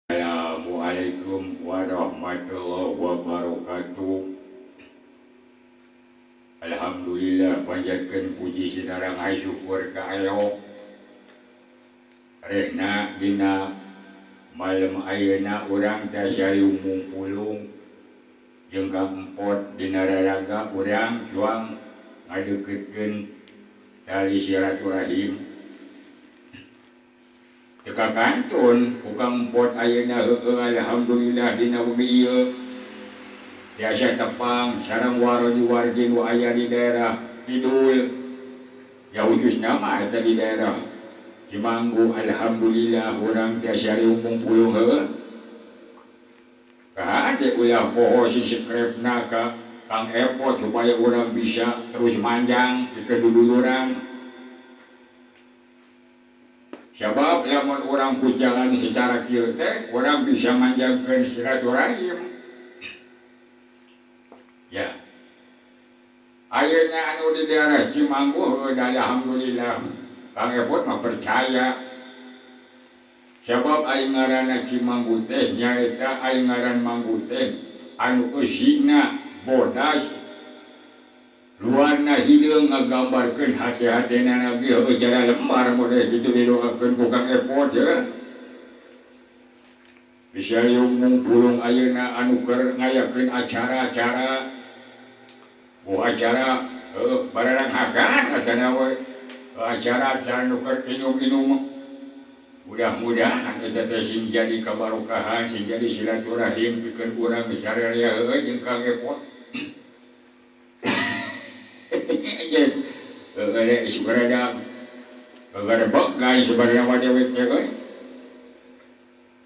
Assalamualaikum warahmatullahi wabarakatuh. Alhamdulillah panjatkeun puji sinarang syukur ka Allah. Rehna dina malam ayeuna urang teh sayung mungpulung jeung kaempot dina raraga urang juang ngadeukeutkeun tali silaturahim. Teka kantun ukang pot ayeuna heueuh alhamdulillah dina wengi ieu tiasa tepang sareng wargi-wargi nu aya di daerah Kidul ya khususna mah eta di daerah Cimanggu alhamdulillah urang tiasa riung puluh heueuh kahade ulah poho si sekrepna ka Kang Epot supaya urang bisa terus manjang di keduduluran. Sebab lamun orang ku jalan secara kieu teh urang bisa manjangkeun silaturahim. Ya. Ayeuna anu di daerah Cimanggu alhamdulillah Kang Epot mah percaya. Sebab aing ngaranna Cimanggu teh nyaeta aing ngaran Manggu teh anu eusina bodas luarna hideung ngagambarkeun hati-hatina nabi heueuh jara lembar model kitu didoakeun ku Kang Epot ya. Bisa yung pulung ayeuna anu keur ngayakeun acara-acara acara bararang hagan acara we acara-acara nu keur inum-inum. Mudah-mudahan eta teh sing jadi kabarokahan sing jadi silaturahim pikeun urang sararea heueuh jeung Kang Epot. Sebenarnya bagai sebenarnya wadeweknya kan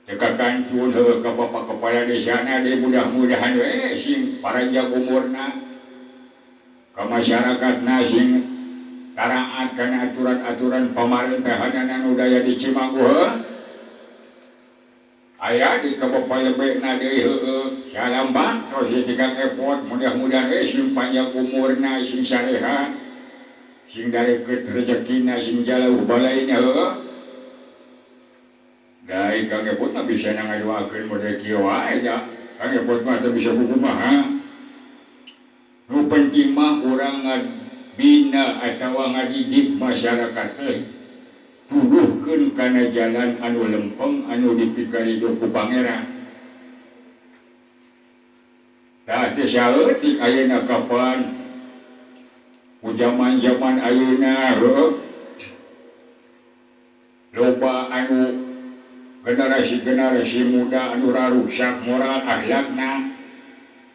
teka kantun ke bapak kepala desa de mudah-mudahan sing paranjang umurna ke masyarakatna sing taraat kana aturan-aturan pemerintahan anu daya di Cimanggu aya di kabapayebena deui heueuh salam baktos di Kang Epot mudah-mudahan sing panjang umurna sing sarehat sing darekeut rezekina sing jaleuh balaina heueuh. Dai Kang Epot mah bisa ngadoakeun model kieu wae da. Kang Epot mah teu bisa kumaha. Nu penting mah urang ngabina atawa ngadidik masyarakat teh tuduhkeun kana jalan anu lempeng anu dipikarido ku Pangeran. Tah teu saeutik ayeuna kapan ku zaman-zaman ayeuna loba anu generasi-generasi muda anu rarusak moral akhlakna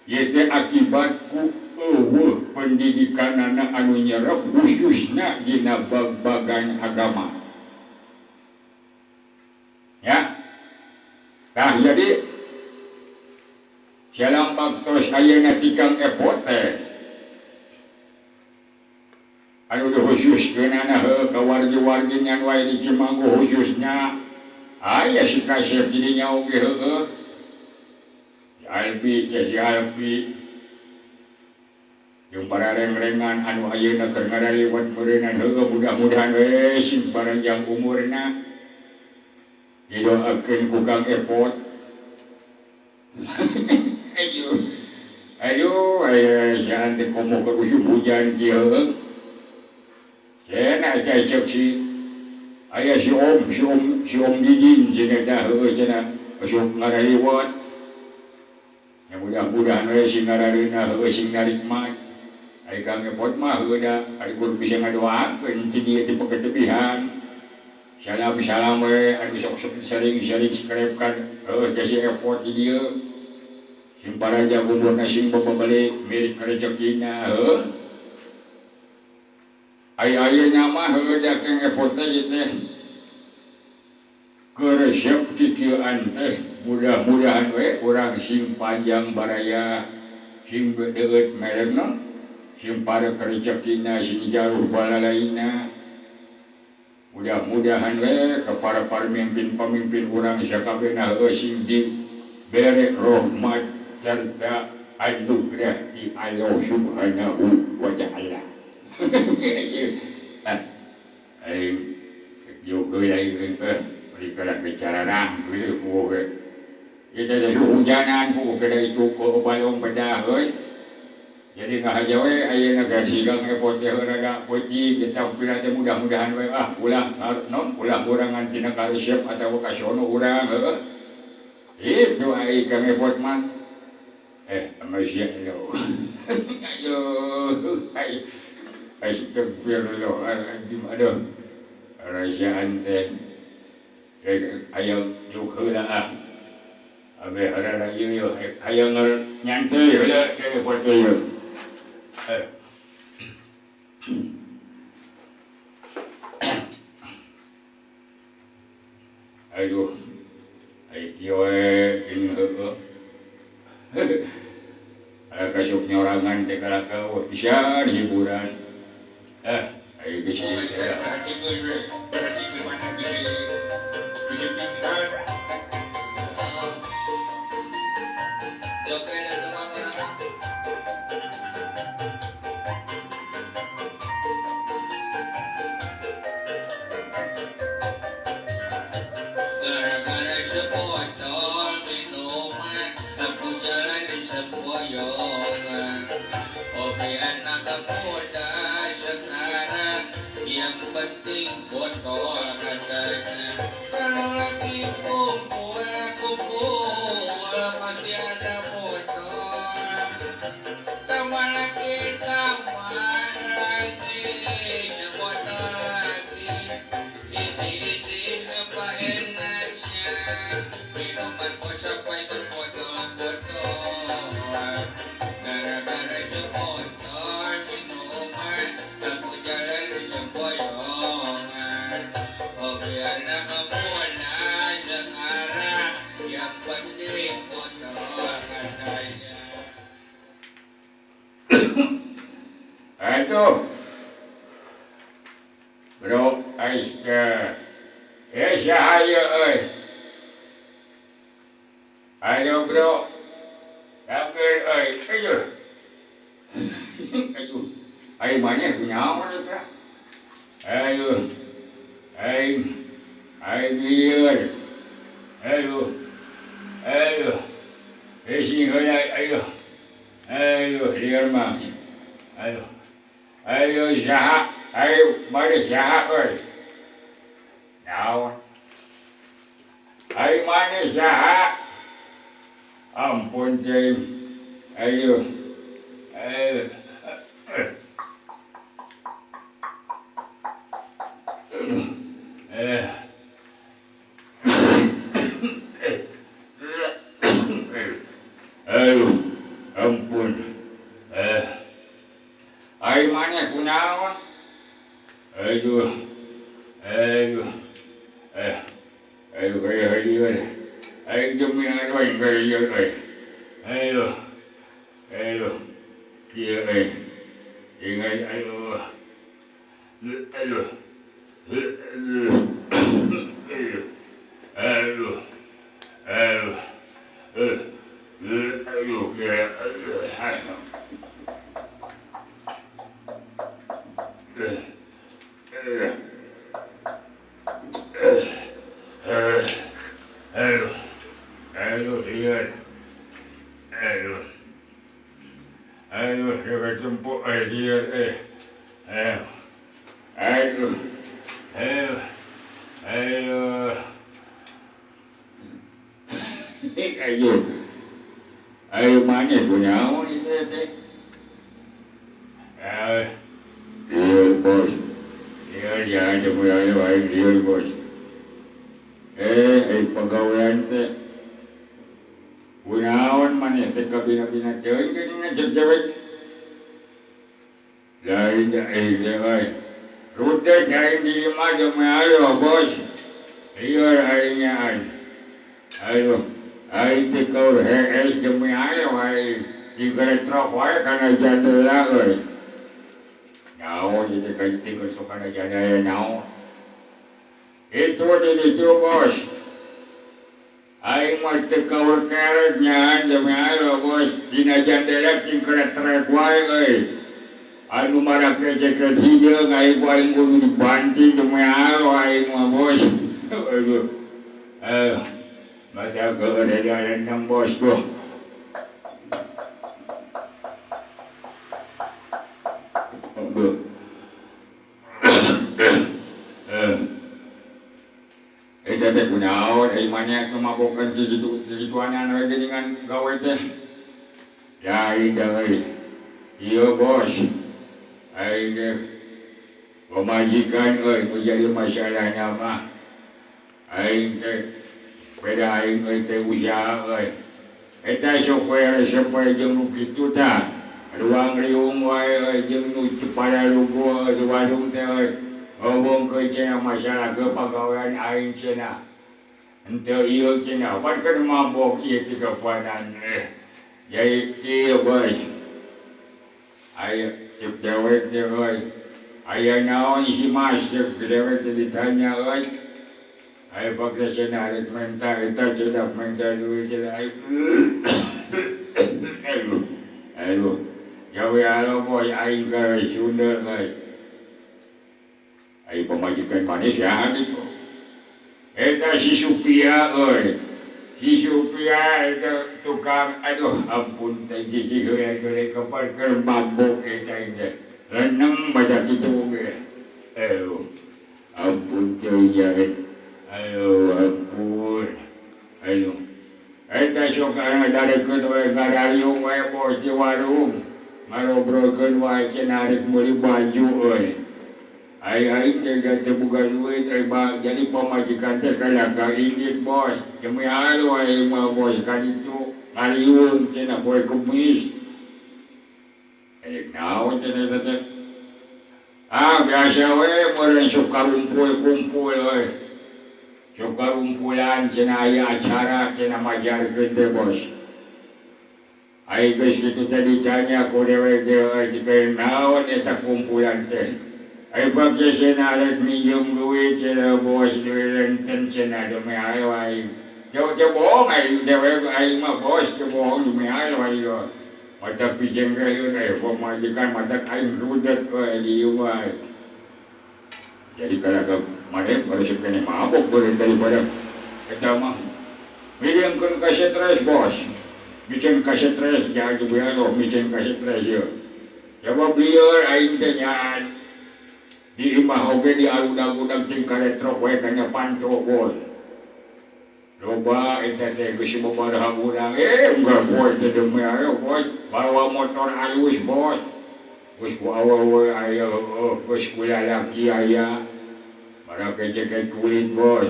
ieu teh akibat ku eueuh pendidikanana anu nyerep khususna dina babagan agama. Ya. Nah jadi salam baktos ayeuna ti Kang Epot teh anu dikhususkeunana heueuh ka wargi-wargi ngan wae di Cimanggu khususnya aya si Kasep di dinya oge heueuh. Si Alpi jeung para reng-rengan anu ayeuna keur ngaraliwat meureunan heueuh mudah-mudahan we sing paranjang umurna didoakeun ku Kang Epot. Aduh aya saan teh komo keur usum hujan kieu heueuh. Cenah cecep si aya si Om Didin cenah dah heueuh cenah sok ngaraliwat. Ya mudah-mudahan we sing ngarareuna heueuh sing narikmat. Ai Kang Epot mah heueuh da ari kudu bisa ngadoakeun ti dieu ti paketepihan. Salam we anu sok-sok saling sakrepkan heueuh ka si Epot ti dieu. Sing paranjang umurna sing babalik milik rezekina heueuh. Ayeuna mah heueuh da Kang Epot teh keresep kikieuan teh mudah-mudahan we urang sing panjang baraya sing deueut meregna sing parek rezekina sing jaluh balalaina. Mudah-mudahan we ka para pamimpin-pamimpin urang sakabehna heueuh sing dibere rahmat serta anugerah ti Allah Subhanahu wa Ta'ala. Yo keuy berikan bicara nang kuy Kita ada hujanan ku kedai cukup balong pedah euy. Jadi ngahaja we ayeuna geus sigang epot teh rada peuting kita pira teh mudah-mudahan we ulah non ulah kurangan tina karesep atawa kasono urang heueuh. Itu ai kang epot mah. Manusia lo. Ayo, ai. Astagfirullahaladzim, aduh. Rahasiaan teh. Ayo juk heula Abe harana ieu aya nyanteuy heula teh epot teh. Aduh, kieu ini heueuh. Kasuk nyorangan teh kalaka pisan hiburan. Ayo geus ya. Perhatikan mana bisa pingsan. Jokai dan teman-teman. Gara-gara sepotol minuman, aku jalan di semboyongan. Oke anak muda sekarang, yang penting botol katanya. Kalau lagi kumpul pasti ada botol. Tambah lagi sebotol lagi. Ini apa enaknya? Minuman kok sampai berbotol-botol. Gara-gara sebotol minuman, aku jalan di semboyongan. Oke anak muda sekarang, yang penting botol katanya. Aduh, bro, Aisyah, sahaya, ayo bro, hampir, ayo, ayo mana punya apa itu? Ayo, lihat, ayo, sini ayo, lihat mas, ayo, jahat, mana jahat, naon, mana jahat, ampun cing, ayo, ampun, mana kunaon, ayo, demi apa yang kaya, iya, ingat, saya jemput dia, ayo mana punya ini teh, iya bos, iya jangan semuanya baik dia bos, pegawaian teh, punya mana teh kabina-bina cewek kan ngajak cewek, lain dia, rudet lain di rumah demi ayo bos, iya lainnya ayo. Ai teh kau demi ayo dikeret truk wae kana jandela euy. Naon ieu teh ketik kana jandela naon. Itu di ditu bos. Ai mah teh kau keret nyaan demi ayo bos dina jandela dikeret truk wae euy. Anu marak ceket hideung ai wae kudu dibanting demi ayo ai mah bos. Masa keadaan ng bos ko. Tete kunaon, mana kemabukan kegituan anak dengan gawe teh. Ya ini iya bos. Ini pemajikan menjadi masalah nama. Ini beda ini teh usaha. Eta software jeung kitu tah. Ruang riung wae jeung nu pada lugu di warung teh. Ngomong ke cina masalah ke pegawaian aing cina. Ente iya cina, pan kan mabok iya tiga panan. Jadi iya boy. Ayo cip dewek teh euy. Aya naon si mas cip dewek teh ditanya euy. Ayo paksa cina rek minta eta cina minta duit cina aduh. Jawa alo boy aing ka Sunda euy. Ayo pemajikan manis ya gitu. Eta si Supia euy. Si Supia eta tukang aduh ampun teh cici heula kapan keur mabok eta teh. Lenem baca kitu ge. Ampun teh ya. Ampun. Eta sok ngadarekeun we garariung we bos di warung. Ngarobrolkeun wae cenah arek meuli baju euy. Aing teh gak buka duit, jadi pemajikan teh kalaka injit bos. Demi halu aing mah bos kan itu ngaliung cenah poe Kemis. Naon cenah teh? Biasa we meureun sok kumpul we. Sok karumpulan cenah aya acara cenah majarkeun teh bos. Aing geus kitu teh ditanya ku dewek teh cikeun naon eta kumpulan teh. Ayo pakai cina rek minjem duit cina bos duit renten cina demi ayo aing. Jauh bohong aing dewek aing mah bos bohong demi ayo ayo. Mata pijeng kayu deh pemajikan mata aing rudet di rumah. Jadi kalau mana baru sebenarnya mabok boleh daripada kita mah. Minjemkeun ka stres bos. Bikin ka stres jangan juga lo bikin ka stres ya. Coba beliau aing teh nyaan. Di imah oge di aludag-udag jeung karetrok we kanya panto bos. Loba eta teh geus babaraha urang. Enggak bos teh demi ayo bos. Bawa motor alus bos. Geus ku awewe aya geus ku lalaki aya. Bara kece kulit bos.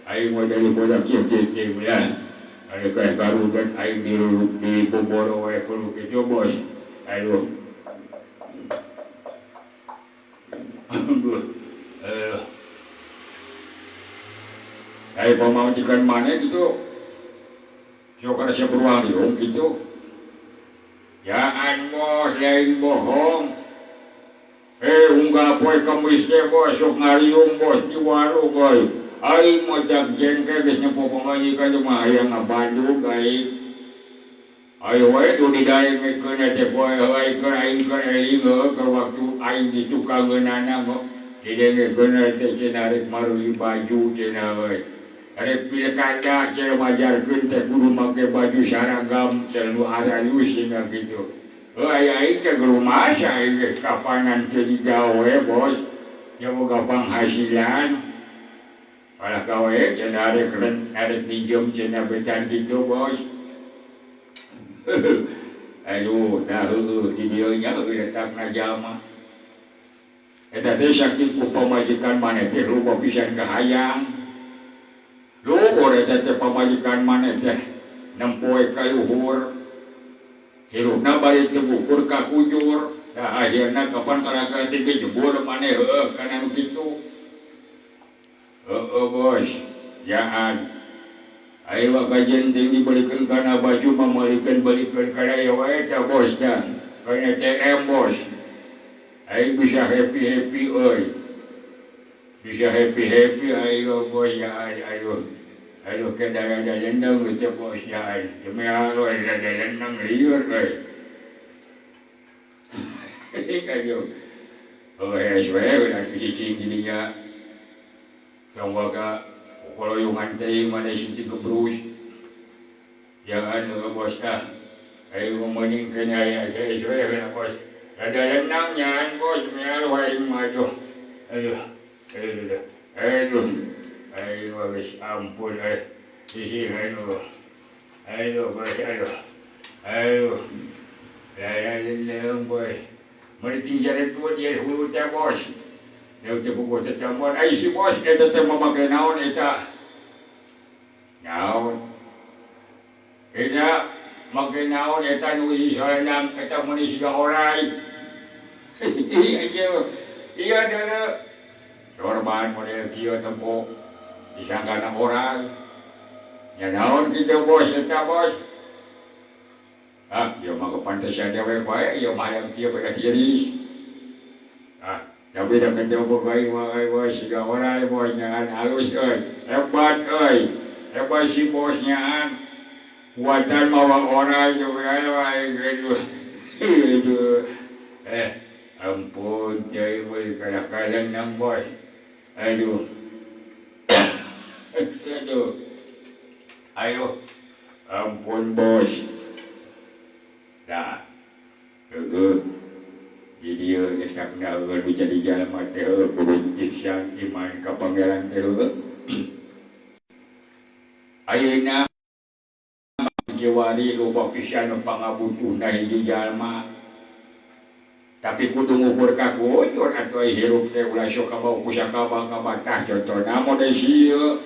Aing mah dari bodak kieu ya. Aya ka garudet aing di boboro we kudu kitu bos. Aduh. Ayo pemajikan mana gitu. Sokana saya beruang liung gitu. Jangan bos, lain bohong. Unggah poe Kemis teh bos, sok ngariung bos di warung boy. Aing mojak jengke geus nyepo pemajikan mah aya ngabandung aing. Ayo wae tu didaengekeun teh poe aing keur eling ke waktu aing di tukang geunana mah. Didengekeun teh cenah rek maruli baju cenah we. Rek pilkada cenah majarkeun teh kudu make baju saragam cenah nu aralus cenah kitu. Aing teh gerumasa aing geus kapanan teh digawe bos. Nya boga penghasilan. Kalau gawe cenah arek pinjem cenah betan kitu bos. Aduh, di dieu nya letakna jalma. Eta teh saking ku pamajikan maneh teh loba pisan kahayang. Luhur eta teh pamajikan maneh teh nempoe ka luhur. Hirupna bari teu bukur ka kujur. Tah akhirna kapan karaka teh jebur maneh kana nu kitu. Bos, jaan. Ayo kajian tinggi balikan kana baju mamalikan balikan kana ya wae teh bos dah. Kana TM bos. Ayo bisa happy euy. Bisa happy ayo bos ya ayo. Ayo ke dalan-dalan dong teh bos ya. Demi alo dalan nang lieur euy. Ayo. Oh ya sesuai udah cicing gini ya. Coba koloyungan teh mana sinti kebrus jangan bos dah ayo ngomongin kena ya saya bos ada lenangnya bos meal wae maju aduh wis ampun sisi aduh bos aduh ya bos meriting jalan tua dia hulu teh bos dia teh buku teh tambon si bos eta teh memakai naon eta naon eta make naon eta nu soalna eta mun siga orai iya dana korban model kieu tempo disangkana orang ya naon kitu bos eta bos ya mah kepantasan dewe bae ya mah yang kieu pada tiris tapi dah kata bagai bos siga orai bos nyaan halus hebat si bos nyaan kuatan mawa orai juga gitu ampun cai boleh kadang-kadang nang bos aduh ayo ampun bos dah jadi kita kena jadi jalan mati kudu ihsan iman ka pangeran teh ayeuna jiwari loba pisan pangabutuhna hiji jalma tapi kudu ngukur ka kujur atuh hirup teh ulah sok kabau kusakabang kabatah contohna model sieu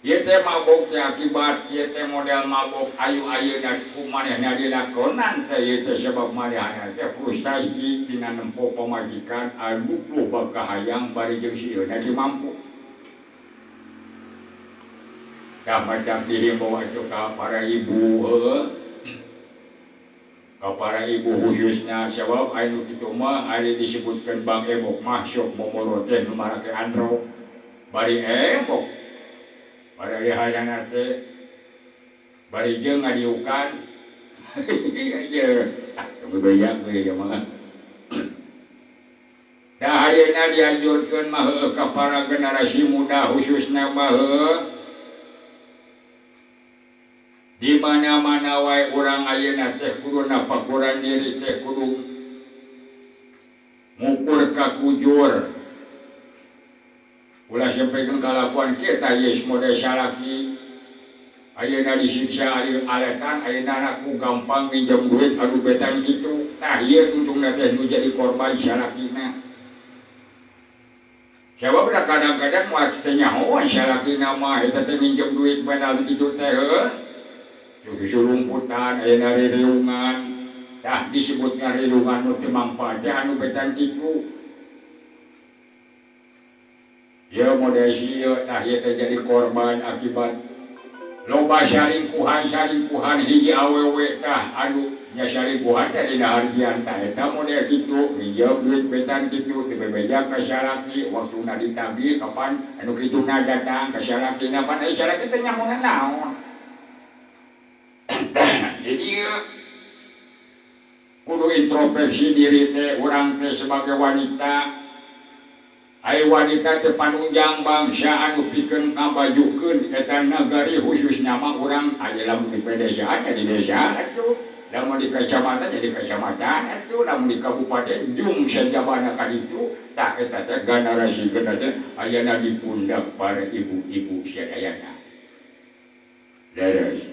ieu teh mabok teh akibat ieu teh model mabok ayu-ayeuna kumanehna dilakonan teh ieu teh sebab manehna teh frustasi dina nempo pamajikan anu loba kahayang bari jeung sieuna teu mampu dah macam dihimbau atuh ka para ibu ka para ibu khususnya sebab anu kitu mah ari disebutkeun Bang Ebok mah sok momoro teh nu marake andro bari ebok pada lihatnya teh bari jeung ngadiukan ya tapi banyak we ya mah dah ayeuna dianjurkeun mah ka para generasi muda khususna mah di mana-mana wae urang ayeuna teh kudu napakuran diri teh kudu ngukur ka kujur ulah sampaikan kalakuan kita yes model salaki ayeuna disiksa aletan ayeuna anakku gampang minjem duit anu betan kitu tah ieu untungna teh nu jadi korban salakina sebab kadang-kadang moal teh nyahoan salakina mah eta teh minjem duit badal kitu teh susulumputan ayeuna ririungan tah disebutna ririungan nu teu manfaat teh anu betan kitu ya model sieu tah ieu teh jadi korban akibat loba saringkuhan hiji awewe tah anu nya saringkuhan teh dina harjian tah eta model kitu minjem duit betan kitu teu bebeja ka salaki waktuna ditagih kapan anu kituna datang ka salakina pan aya salaki teh nyamun naon jadi kudu introspeksi diri teh urang teh sebagai wanita ai wanita teh panunjang bangsa anu pikeun ngabajukeun eta nagari khususnya mah urang aya lamun di pedesaan di desa atuh lamun di kecamatan jadi kecamatan atuh lamun di kabupaten jung sajabana ka ditu tah eta teh generasi ayeuna di pundak para ibu-ibu sadayana leres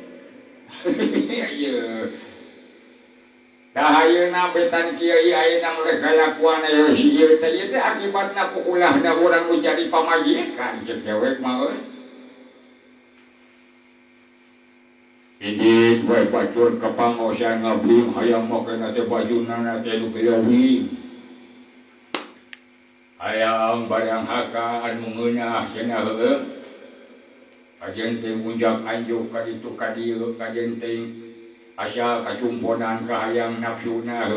ayeuna dah ayeuna betan kiai ayeuna mulai kalakuan aya sieu teh ieu teh akibatna ku ulahna urang nu jadi pamajikan ceuk dewek mah ini wae bacur ka pangosan ngabling hayang makena teh bajuna teh nu geuwing hayang barang haka anu ngeunah cenah heueuh kajen teh munjak anjuk ka ditu ka dieu kajen teh asal kacumponan kahayang nafsuna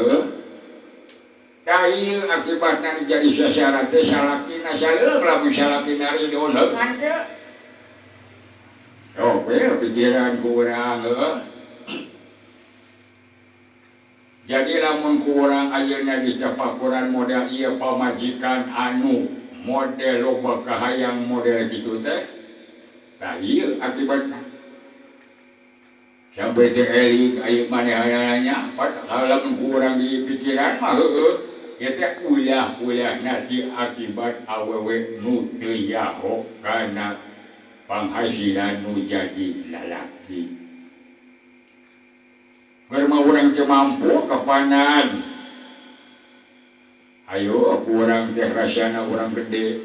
tah ieu akibatna jadi sasaran teh salakina saleung lamun salakina ridho leungan teh pikiran ku urang jadi lamun ku urang ayeuna dicapakuran model ieu pamajikan anu model loba kahayang model kitu teh tah ieu akibatna sampai teh eling aya manehananya padahal kurang di pikiran mah heueuh ieu teh ulah-ulahna ti akibat awewe nu teu yaho kana penghasilan nu jadi lalaki karena orang teu mampu kapanan ayo kurang teh rasana urang gede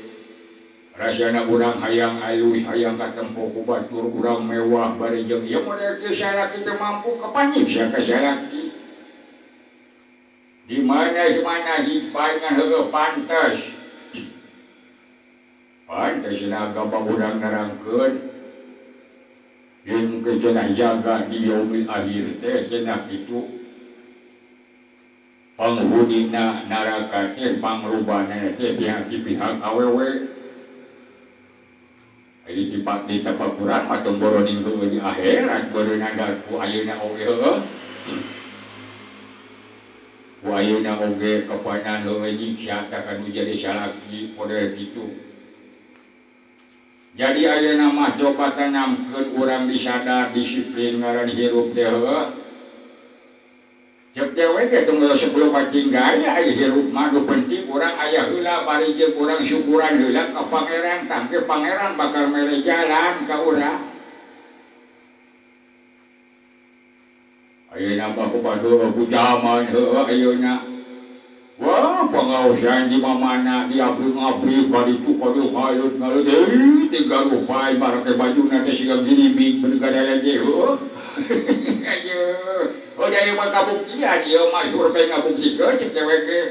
rasana urang hayang alus hayang katempo ku batur urang mewah bari jeung ieu model kieu salaki teu mampu kapan sia ka salaki di mana hipangan heueuh pantes agama urang nerangkeun yang kecenah jaga di yaumil akhir teh cenah itu penghudina neraka teh pangrubana teh pihak awewe jadi tipat di tapakuran atau boroning heueuh di akhirat beunang ku ayeuna oge heueuh ku ayeuna oge kapanan heueuh nyiksa takanu jadi salaki model kitu. Jadi ayeuna mah coba tanamkeun urang disadar disiplin ngaran hirup teh heueuh. Cek dewe teh tunggal sebelum patinggaya aya hirup mah nu penting urang aya heula bari jeung urang syukuran heula ka Pangeran tangke Pangeran bakal mere jalan ka urang. Ayeuna mah kumaha ku zaman heueuh ayeuna. Wah, pangausan di mana di abri-abri bari tu kadu hayut ngalut tiga rupai barake baju nanti siga gini big benegara lagi ayo oh dia mah kabuktian dia mah survei ngabuktikeun cek dewek ge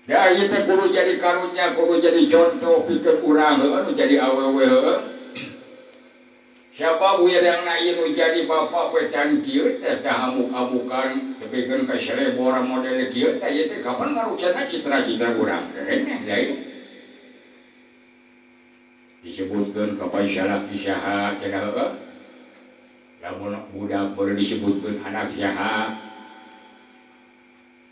ya ieu teh kudu jadi karunya kudu jadi contoh pikeun urang heueuh jadi awewe heueuh siapa wirangna ieu nu jadi bapa pecan kieu teh amuk-amukan tepikeun ka selebora model kieu teh ieu teh kapan ngarucana citra-citra urang keneh lain disebutkeun ka paisalaki saha cenah heueuh lamun budak baru disebutkeun anak saha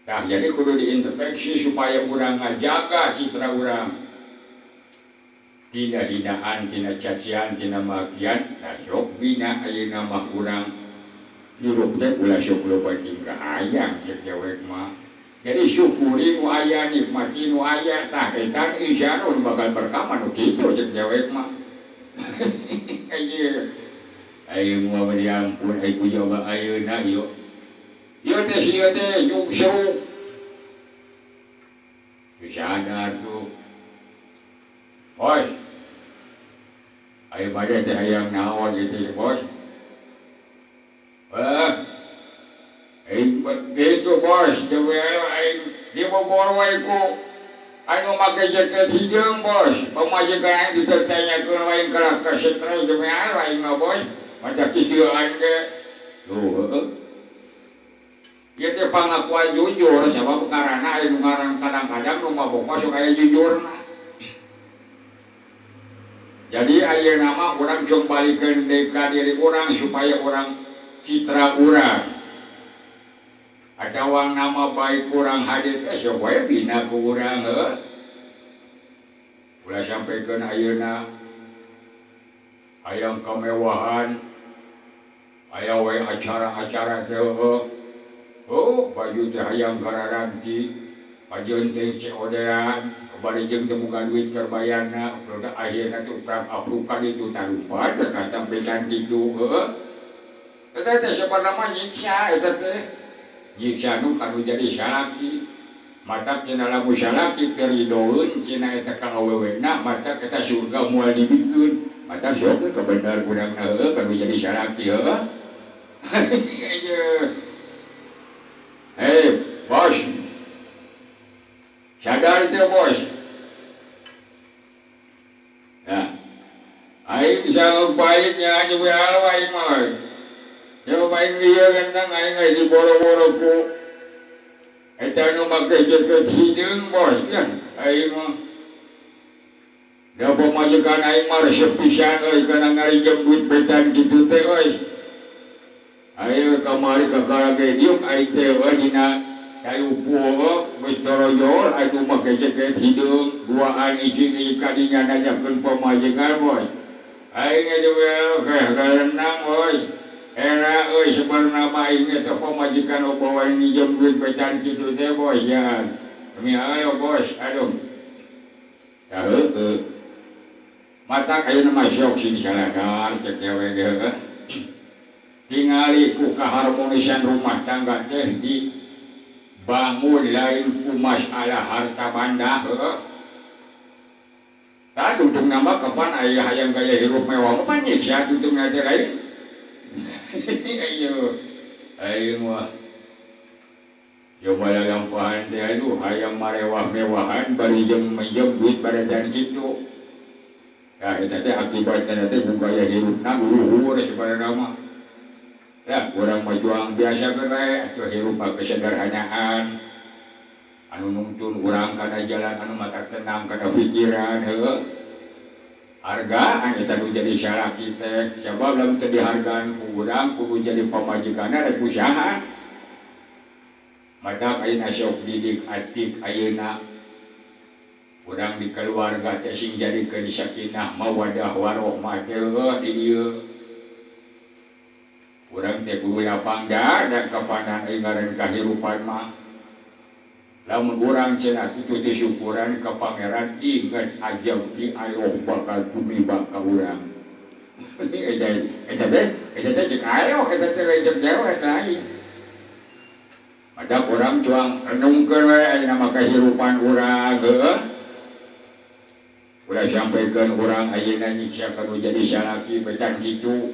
tah jadi kudu diintrospeksi supaya urang ngajaga citra urang tina hinaan, tina cacian, tina makian, nah sok bina ayeuna mah urang hirup teh ulah sok loba tingkah hayang cek dewek mah. Jadi syukuri nu aya, nikmati nu aya, tah eta insya Allah bakal berkah nu kitu cek dewek mah. Ayo moal diampun ai ku coba ayeuna ieu. Ieu teh sia teh nyungseu. Sadar tuh. Bos, ayo pada teh hayang naon gitu bos. Gitu bos, dewe aing di bobor wae ku anu make jaket hideung bos. Pamajikan aing ditertanyakeun wae kana ka setre dewe aing mah bos. Mata kicieuan ge. Tuh heueuh. Ieu teh pangakuan jujur sabab karana aya nu ngaran kadang-kadang nu mabok masuk aya jujurna. Jadi ayeuna mah urang jong balikeun deui ka diri urang supaya urang citra urang. Atawa nama baik urang hadir teh sok wae bina ku urang heuh. Ulah sampikeun ayeuna hayang kamewahan, aya wae acara-acara teh heuh. Oh, baju teh hayang gararanti, pajeun teh ceodean. Bari jeung teu boga duit keur bayarna, udah akhirna teh urang aprukan itu tarupa teh kata becan kitu heueuh. Eta teh sabaraha mah nyiksa eta teh. Nyiksa nu kanu jadi salaki. Matak cenah lamun salaki keur ridoeun cenah eta ka awewena, matak eta surga moal dibikeun. Matak sok ke bener kurangna heueuh kanu jadi salaki heueuh. Hei, bos. Sadar teh bos. Ya. Aing bisa baiknya aja we aing mah. Ya baik dia gendang aing di boro-boro ku. Eta nu make jaket hideung bos ya. Aing mah. Da pamajikan aing mah resep pisan euy kana ngarinjem duit betan kitu teh euy. Aing kamari ka Karagedium aing teh dina kayu pueuk geus dorojol atuh mah keceket hideung duaan ijing kadinya nanyakeun pamajikan boy aing juga kerenang boy era euy sebenarnya mah aing eta pamajikan bawa nginjem duit pecan kitu teh boy ya demi ayo bos aduh ya heueuh mata ayeuna mah syok sing saladar cek dewe heueuh tingali ku kaharmonisan rumah tangga teh di bangun lain ku masalah harta banda heueuh tah tuntung nama kapan aya hayang gaya hirup mewah mah nyiksa tuntung teh lain ayo mah coba lampahan teh aduh hayang marewah-mewahan bari minjem duit pada dan kitu ya eta teh akibatna teh gaya hirupna luhur sabarana mah ya urang mah juang biasa ge atuh hirup kesederhanaan anu nuntun urang kana jalan anu matak tenang kana pikiran heueuh hargaan eta nu jadi salaki teh sabab lamun teu dihargaan ku urang kudu jadi pamajikanna rek usaha matak ayeuna sok didik adik ayeuna urang di keluarga teh sing jadikeun sakinah mawaddah warohmah teh di dieu urang teh kudu lapang dada kapanan aya ngaran kahirupan mah lamun urang cenah kitu teh syukuran ka pangeran inget ajab ti Allah bakal tumiba ka urang eta teh cek ayo eta teh lecek dewe eta aing ada urang cuang renungkeun we ayeuna mah kahirupan urang heueuh ulah sampaikan urang ayeuna nyiksa kanu jadi salaki becan kitu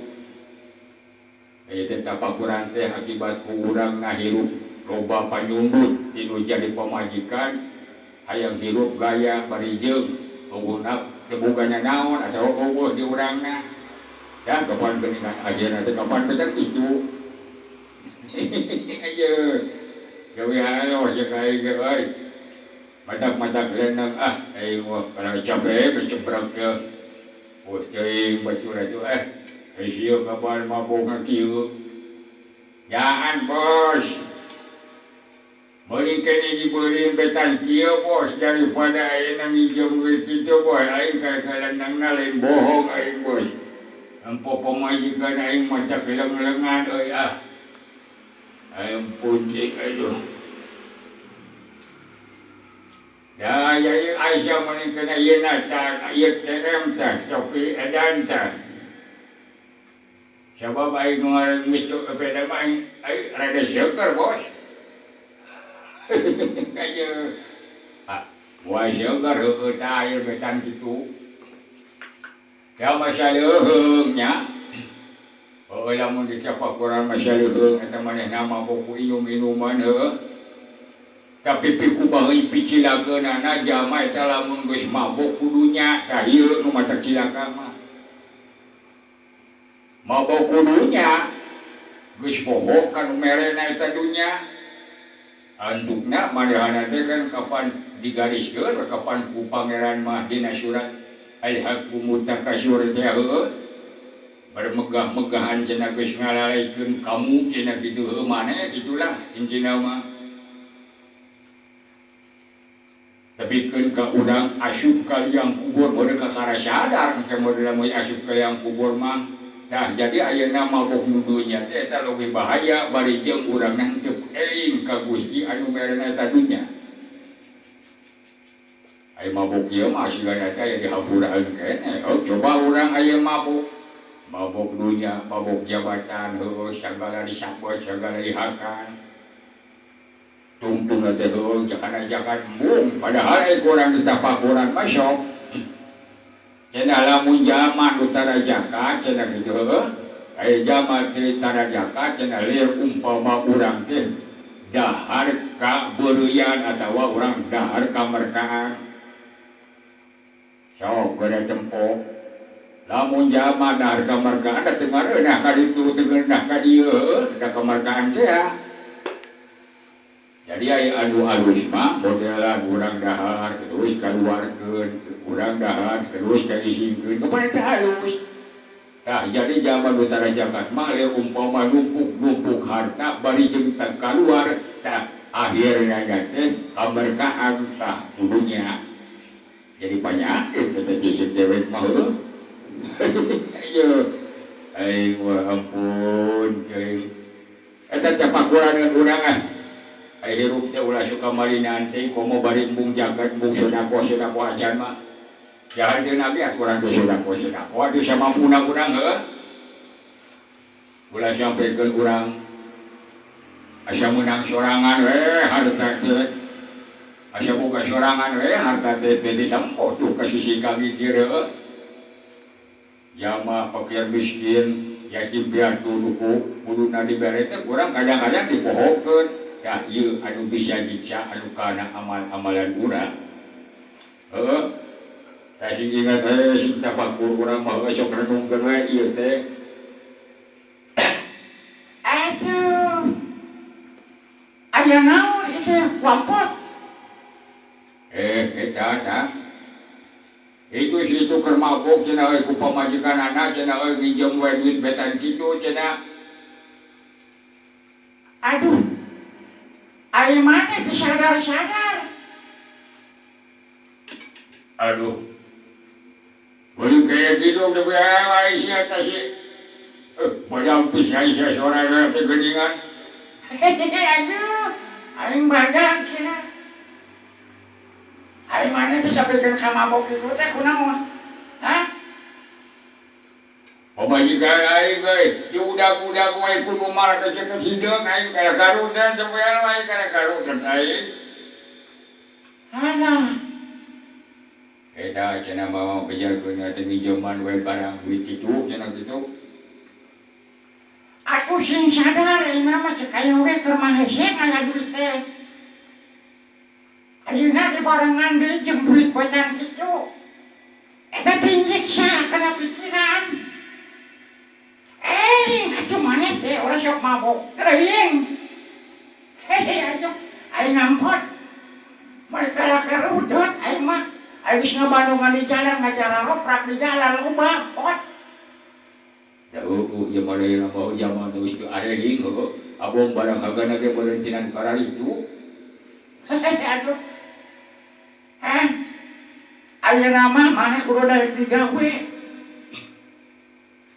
aya teh tapakuran teh akibat ku urang ngahirup loba panyundut tinu jadi pamajikan hayang hirup gaya barijeung eueuhna teu bogana naon atawa eueuh di urangna ya kapan geuningan ajeuna teh kapan becan kitu ayo gawe ayo cek aing ge euy matak-matak lenang aing mah kana capek kecebrek teh wah teuing batur atuh sieu kapan mabok kieu jaan bos meuning kene dibeureun betan kieu bos daripada ayeuna minjem duit kitu bos aing kalenangna lain bohong aing bos empo pamajikan aing macak leng-lengan euy ampun cik aduh ya jadi Aisyah meuning kana yeuna tah ieu terem tah topi edan tah sabab aing ngaran misto peda mah aing rada seuker bos ayo moal seuker heueuh tah aya betan kitu ya masaleuheung nya heueuh lamun dicapakuran masaleuheung eta manehna mabok ku inum-inuman heueuh tapi piku baheui picilakeunana jalma eta lamun geus mabok kudunya tah ieu nu matak cilaka mah mabok kudunya geus bohong kanu merena eta dunya antukna manehana teh kan kapan digariskeun kapan ku pangeran mah dina surat al-haqqu takasur teh heueuh bermegah-megahan cenah geus ngalalikeun kamu cenah kitu heueuh maneh kitulah intina mah tapi kan ka urang asup ka liang kubur meureun ka kara sadar ke model mun asup ka liang kubur mah nah jadi ayeuna mabok nudunya teh eta leuwih bahaya bari jeung urangna teu eling ka Gusti anu merena eta dunya aya mabok ieu mah sigana teh aya dihampuraeun keneh coba urang aya mabok dunya mabok jabatan heueuh sagala disabot sagala diharkan tungtung teh heueuh jakana jakat embung padahal urang ditapakuran mah sok cenah lamun jalma nu tara jakat cenah kitu heueuh aya jalma teh tara jakat cenah lieur umpama urang teh dahar ka beureuyan atawa urang dahar kamarkaan sok bade tempo lamun jalma dahar kamarkaan da teu ngareunah ka ditu teu ngeunah ka dieu heueuh da kamarkaan teh jadi aya anu alus mah modelan urang dahar terus kaluarkeun urang dahar terus kaisingkeun kepada teh halus tah jadi zaman utara jagat mah le umpama numpuk harta bari jeung teu kaluar tah akhirnya nanti keberkahan tah dunia jadi penyakit kata jisik dewek mah ayo ayo ampun cuy eta teh pakuraneun urang ai hirup teh ulah suka malinan teh komo bari embung jagat embung sedako acan mah jahan teh nabi aturan teh sedako atuh samampuna urang heuh ulah sampikeun urang asa menang sorangan we harta teh asa boga sorangan we harta teh ditampo tuh ka sisi kami kieu jama fakir miskin yatim piatu duku kuduna dibere teh urang kadang-kadang dipohokeun ya ieu anu bisa dica anu kana amal-amalan urang heuh tah sing ingat sing tafakur urang mah sok renungkeun we ieu teh aduh aya naon itu wampot eta itu situ keur mabok cenah euy ku pamajikan anak cenah euy nginjem we duit betan kitu cenah aduh ari mana disadar-sadar aduh beureum kayak gitu udah bae sia tah si padahal bisa sia sorangan teh geuningan aduh aing badan cenah ari mana teh sabekeun ka mabok kitu teh kunaon hah pamajikan aing euy diudag-udag we kudu malah kecekel hideung aing kana garudan sampean aing kana garudan aing alah eta cenah mau bejarkeun teh nginjeman we barang duit kitu cenah kitu aku sing sadar ina mah cek aya we keur mahese ngaya duit teh ayeuna di barengan deui jeung duit betan kitu eta teh nyiksa kana pikiran atuh maneh teh urang sok mabok teuing ayo aing ngampot mereka lakarudot aing mah aing geus ngabandungan di jalan ngacara roprak di jalan loba pot ieu mah deui mah zaman geus areuing heuh abong barang hagana ge berhentinan kararitu aduh ayeuna mah maneh kudu daek digawe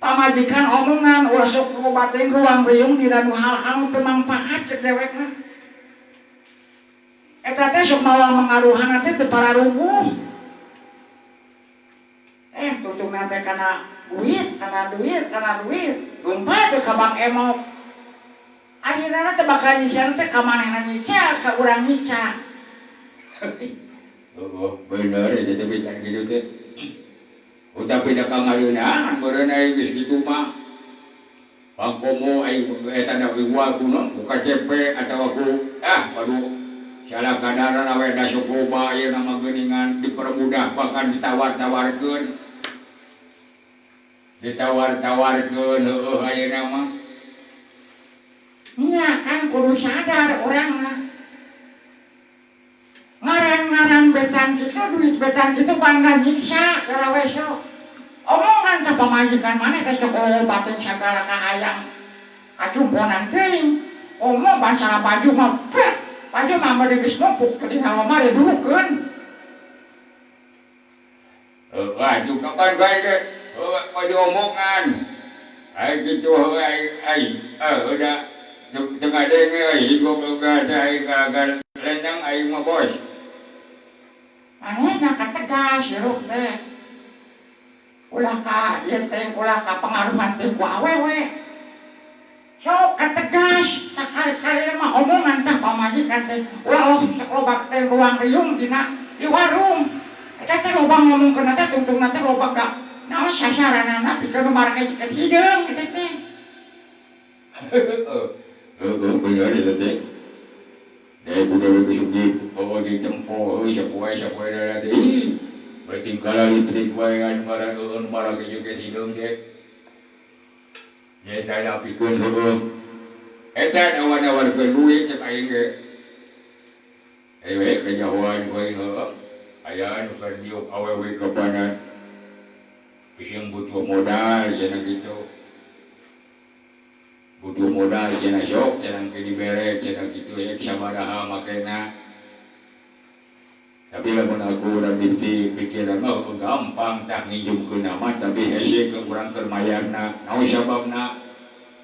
pamajikan omongan ulah sok ngobatin ruang riung dina nu hal-hal teu mangpaat cek dewek mah eta teh sok mawa mangaruhan teh teu pararuguh tutungna teh kana duit lumpat teh ka Bang Emok akhirna teh bakal nyicen teh ka manehna nyicel ka urang nyicak bener eta teh betan kitu teh utapi da kangaleunaan meureun aing geus kitu mah pangkomo aing eta na wal kuno ku KCP atawa ku waduh salah kadaran awe da sok loba ayeuna mah geuningan dipermudah bahkan ditawar-tawarkeun heueuh ayeuna mah nya kan kudu sadar urang mah ngaran-ngaran betan kitu duit betan kitu bangga nyiksa gara we sok omongan ka pamajikan maneh teh sok obatin sagala kahayang kacumponan teuing omong masalah baju mah baju mah mah geus numpuk di lamar dudukeun waduh kapan bae ge mau diomongan ai kitu ai udah tengah denge ai higo boga ai gagal lendang ai mah bos manehna kategas hirup teh ulah ka ieu teh ulah ka pengaruhan teh ku awewe sok kategas sakali-kali mah omongan tah pamajikan teh ulah sok lobak teh ruang riung di warung eta teh loba ngomongkeun teh tungtungna teh loba ka naon sasaranana pikeun marake ke hideung kitu teh bener eta teh budaya kesugi bahwa ditempo sapoe dara teh bertingkala litrik wae anu marah ke joget hideung teh nya tara pikeun heueuh eta nawan-nawarkeun duit cek aing ge we kanyahoan wae heueuh aya anu keur diuk awewe kapanan geus butuh modal cenah kitu butuh butuh modal cenah sok cenah ke dibere cenah kitu ya sabaraha makena tapi lamun aku urang di pikiran mah gampang tak nginjumkeun nama tapi hese ke urang keur mayarna naon sababna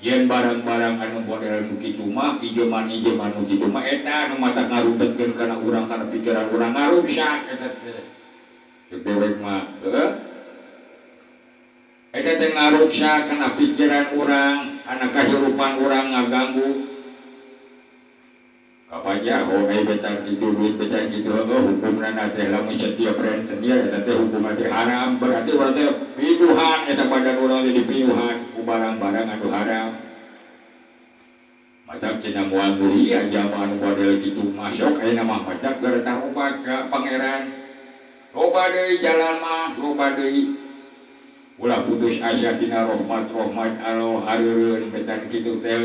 yen barang-barang anu model nu kitu mah ijeman-ijeman nu kitu mah eta anu mata ngarubetkeun kana urang kana pikiran urang ngaruksak eta teh dewek mah heueuh eta teh ngaruksak kana pikiran urang kana kahirupan urang ngaganggu kapaja aya betang kitu duit betang kitu hukumna teh lamun setiap rentenir eta teh hukumna teh haram berarti urang teh piduhan eta badan urang teh dipiuhan ku barang-barang anu haram matak cenah moal beli aja anu model kitu masuk aya mah matak gara obat ka pangeran loba deui jalan mah loba deui ulah putus asa tina rahmat Allah hareureun betang kitu teh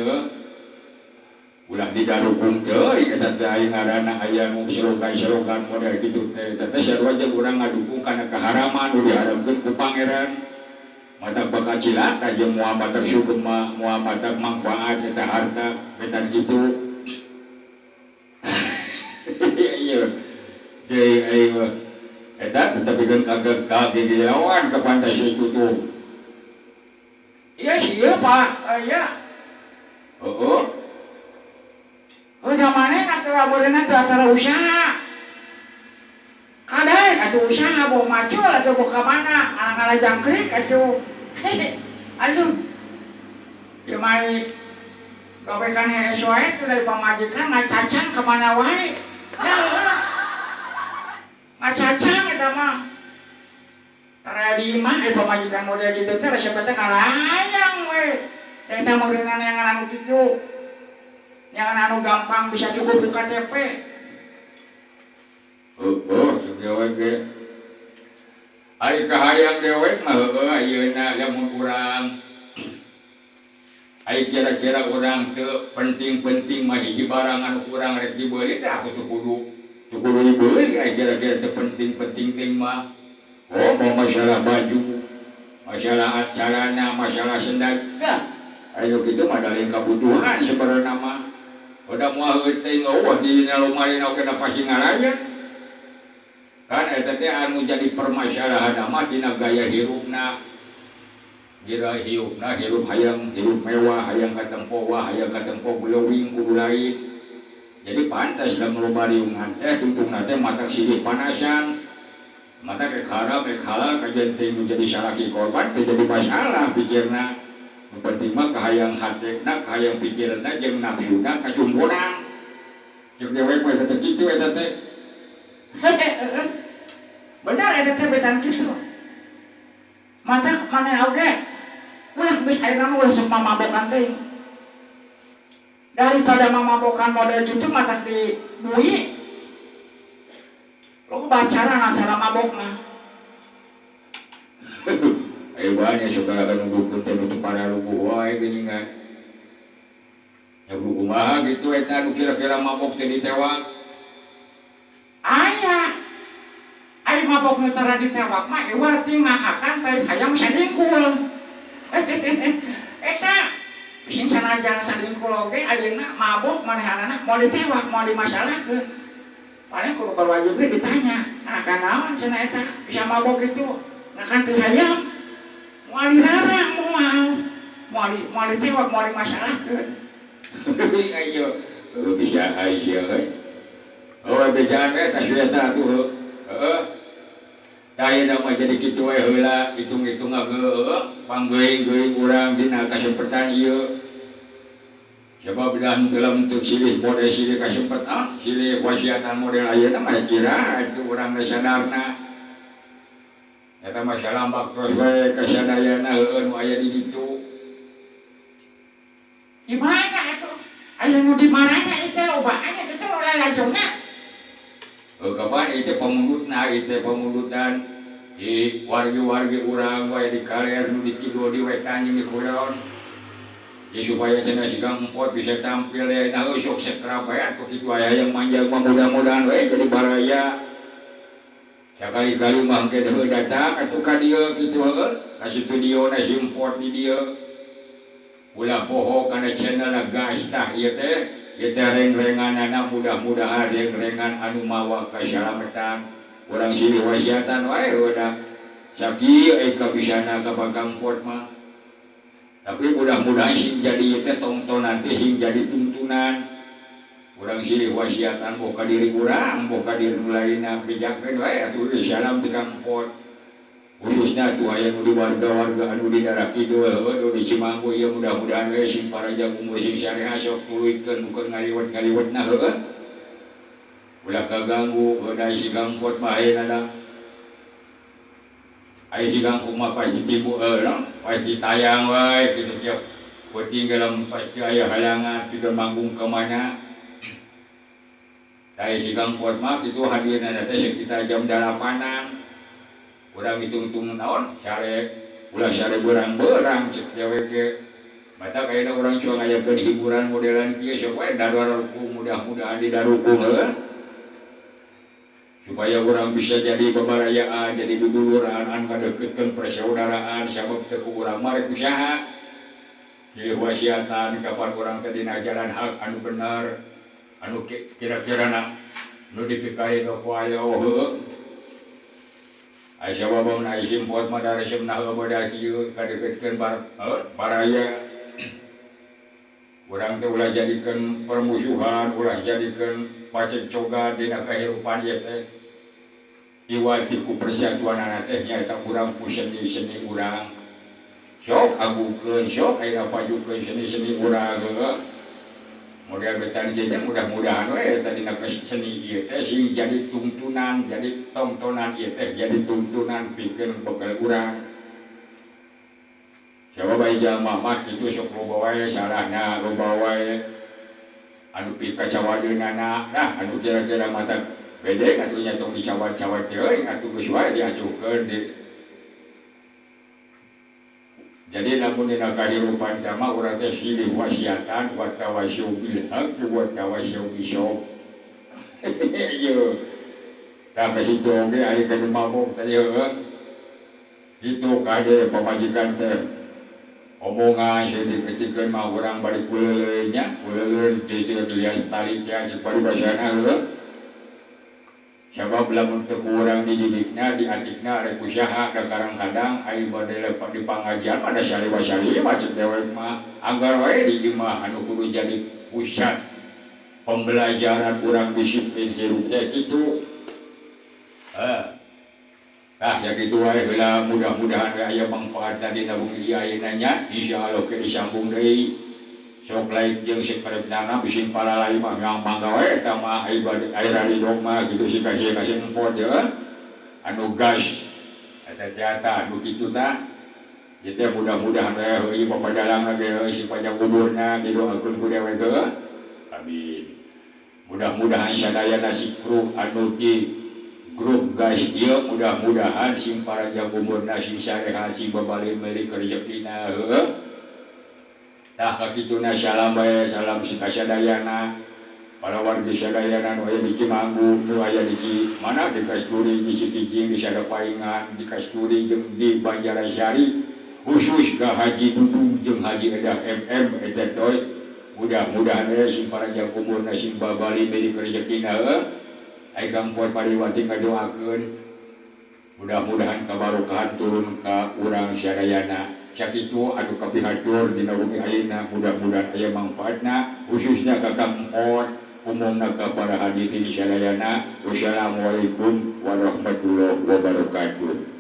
ulah didarukum teuy eta teh aya ngaranna aya nu slogan model kitu teh eta teh sarua jeung urang ngadukung kana kaharaman nu diharapkeun ku pangeran mata bakal cilaka jeung moal matak syukur moal matak manfaat eta harta betan kitu iya jadi ayo eta tetepikeun kagak kagelawan ka pantai itu tuh iya sih Pak aya heeh udah mana nak laborenan tu acara usaha ada atuh usaha bawa macul atau bawa kemana alang-alang jangkrik atuh ayo dia mai gawekan hesoe tu dari pamajikan ngacacang kemana wae ngacacang eta mah tara di imah pamajikan model gitu teh resep teh kalayang we eta modelan yang anu kitu yang anu gampang bisa cukup di KTP. Dewek ge. Ari kahayang dewek mah heueuh ayeuna lamun urang. Ai kira-kira urang teu penting-penting mah hiji barang anu urang rek dibeuli teh aku teu kudu dibeuli ai kira-kira teu penting-penting teh mah. Oh, mau masalah baju, masalah acarana, masalah sendat. Dah. Ayo kitu mah da lain kabutuhan sebenarnya mah. Udah moal teuing eueuh di lemari na oge da pasti ngaranya. Kan eta teh anu jadi permasalahan mah dina gaya hirupna. Hirup hayang hirup mewah, hayang katempo wah, hayang katempo glowing kudu lain. Jadi pantas da melobariungan teh tungtungna teh matak silih panasan. Mata kekara halal kajian teh menjadi salaki korban teh jadi masalah pikirna. Yang penting mah kahayang hatekna, kahayang pikiranna jeung nafsuna kacumburan. Jeung dewek mah eta kitu eta teh. Benar eta teh betan kitu. Mata maneh oge. Ulah geus ayeuna mah sok mamabokan teh. Daripada mamabokan model kitu mah tas dibui. Lo bacara acara mabok mah. Ayo banyak saudara kan nunggu teh untuk para lugu wae geuningan. Ya lugu mah gitu eta nu kira-kira mabok teh ditewak. Aya. Ai mabok nu tara ditewak mah eueuh ti ngahakan teh hayang sadingkul. Eta sing sanajan sadingkul oge ayeuna mabok manehanana mau ditewak mau dimasalahkeun. Paling kudu berwajib ditanya, "Ah, kanaon cenah eta bisa mabok itu?" Ngakan teu hayang. Mau dilarang mau ditewak mau dimasalahkeun. Ayo bisa aja oh bejaan eta eta tuh heeh daya mah jadi kitu we heula hitung-hitung heeh panggeuing-geuing urang dina kasempatan ieu coba bedah dalam untuk silih model silih kasempatan silih wasiatan model ayeuna mah kira itu urang geus sadarna. Eta masalah baktos we kasadayana heueuh nu aya di ditu. Di mana atuh? Aya nu di manana itu lobanya kitu lalajongna. Kapan itu pemundutna itu pemundutan di wargi-wargi urang we di kaler nu dikidul di wetan jeung di kulon. Ya supaya cenah sigang empot bisa tampil nah sok setra bae atuh kitu aya yang manjang mudah-mudahan we jadi baraya. Sekali-kali mah ke deuh datang atuh ka dieu kitu heueuh ka studio na simport di dieu ulah poho kana channel gas tah ieu teh reng-renganana mudah-mudahan reng-rengan anu mawa kasyarametan urang silih wasiatan wae udah sakieu eka bisana ka Bangkampot mah tapi mudah-mudahan sing jadi ieu teh tontonan teh sing jadi tuntunan urang silih wasiatan boga diri urang boga diri lainna pijakeun wae atuh salam di Kampot khususnya tuh aya nu di warga-warga anu di daerah kidul anu di Cimanggu ieu mudah-mudahan we sing paraja umur sing sareha sok tuluikeun bukan ngaliwat-ngaliwatna heueuh ulah kaganggu da si Kampot mah ayeuna aya si Kampot mah pasti tibu pasti tayang wae kitu tiap penting dalam pasti aya halangan pikeun manggung ke mana da si Kampot mah kitu hadirna teh sekitar jam 8-an urang hitung-hitung naon sare ulah sare berang-berang cek cewek ke mata kayaknya orang cuma ngajakeun hiburan modelan kieu sok wae daruku mudah-mudahan didarukung supaya orang bisa jadi bebarayaan jadi duduluran an kadeukeutkeun persaudaraan sabab teu urang mah rek usaha jadi wasiatan kapan urang teh dina jalan hak anu bener anu kira-kira nu dipikarin ku aya heueuh Aisyah babang na isim pot madaresem na heubada kieu kadeukeutkeun baraya urang teh ulah jadikeun permusuhan ulah jadikeun pacekcogan dina kahirupan ieu teh iwati ku persatuanana teh nyaeta urang ku seni-seni urang sok agukeun sok aya pajukeun seni-seni urang model betan jadi mudah-mudahan we tadi nak seni ieu teh sing jadi tuntunan jadi tontonan ieu teh jadi tuntunan pikeun bekal urang coba bae jalma mah kitu sok loba wae salahna loba wae anu pika cawadeunana nah anu kira-kira mata bede atunya tong dicawat-cawat teh atuh geus wae diacuhkeun di jadi namun dina kahirupan jama urang teh silih wasiatan wa tawasyu bil haq wa tawasyu bisob ieu da kitu oge aya kana mabok teh heueuh itu kade pamajikan teh omongan sing dipetikeun mah urang bari kuleuleun nya kuleuleun teh lias tali teh cek paribasana heueuh sabab lamun teu kurang dididikna diatikna rek usaha kadang-kadang ai model di pangajian ada saliwa-sali macet dewek mah anggar wae di imah anu kudu jadi pusat pembelajaran urang disiplin hirup teh kitu tah ya kitu wae heula mudah-mudahan aya mangpaatna dina bumi ieu ayeuna nya insyaallah ke disambung deui sok lain jeung sakarepna bisi palalai mah mangga wae eta mah air ridho mah kitu si kasih empot ya anu gas eta jata anu kitu tah ieu teh mudah-mudahan we ieu papadalang ge si panjang umurna didoakeun ku dewe ge amin mudah-mudahan sadayana si kru anu di grup gas ieu mudah-mudahan sing panjang umurna sing sareha sing babali meri rezekina heueuh tah kakituna salam bae salam kasadayana para warga sadayana nu aya di Cimanggu nu aya di mana di Kasturi di Cikijing di Sadapaingan di Kasturi jeung di Banjarasari khusus ka Haji Dudung jeung Haji Edah MM eta toy mudah-mudahan we sing panjang umurna sing babali beri rezekina ai Kampot pariwati ngadoakeun mudah-mudahan kabarokahan turun ka urang sadayana sakitu anu kapihatur dina bumi ayeuna mudah-mudahan aya mangpaatna khususnya ka Kampot umumna ka para hadirin sadayana wassalamualaikum warahmatullahi wabarakatuh.